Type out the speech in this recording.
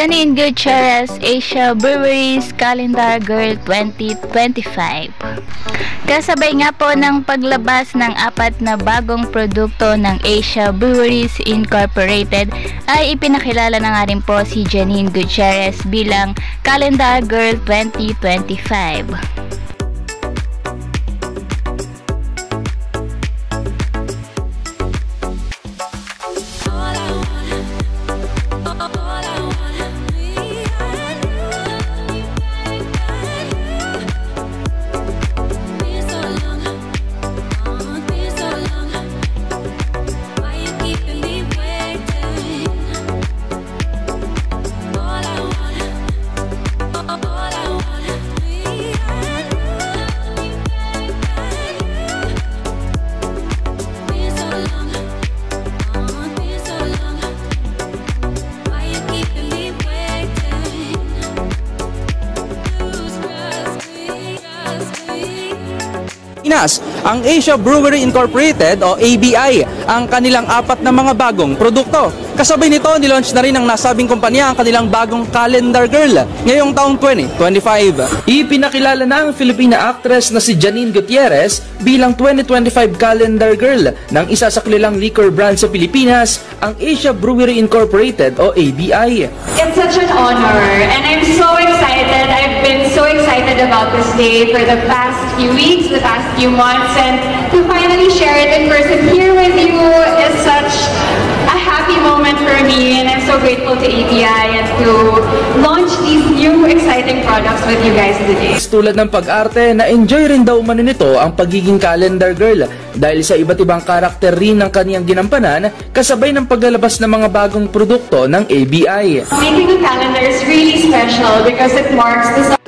Janine Gutierrez Asia Breweries Calendar Girl 2025. Kasabay nga po ng paglabas ng 4 na bagong produkto ng Asia Breweries Incorporated ay ipinakilala na nga rin po si Janine Gutierrez bilang Calendar Girl 2025. Ang Asia Brewery Incorporated o ABI ang kanilang 4 na mga bagong produkto. Kasabay nito, nilaunch na rin ng nasabing kumpanya ang kanilang bagong Calendar Girl ngayong taong 2025. Ipinakilala na ang Filipina actress na si Janine Gutierrez bilang 2025 Calendar Girl ng isa sa kilalang liquor brand sa Pilipinas, ang Asia Brewery Incorporated o ABI. It's such an honor and I'm so excited. I've been so excited about this day for the past few weeks, the past few months, and to finally share it in person here with you is such a happy moment for me, and I'm so grateful to ABI and to launch these new exciting products with you guys today. Tulad ng pag-arte, na-enjoy rin daw man nito ang pagiging Calendar Girl dahil sa iba't ibang karakter rin ng kaniyang ginampanan kasabay ng paglalabas ng mga bagong produkto ng ABI. Making a calendar is really special because it marks the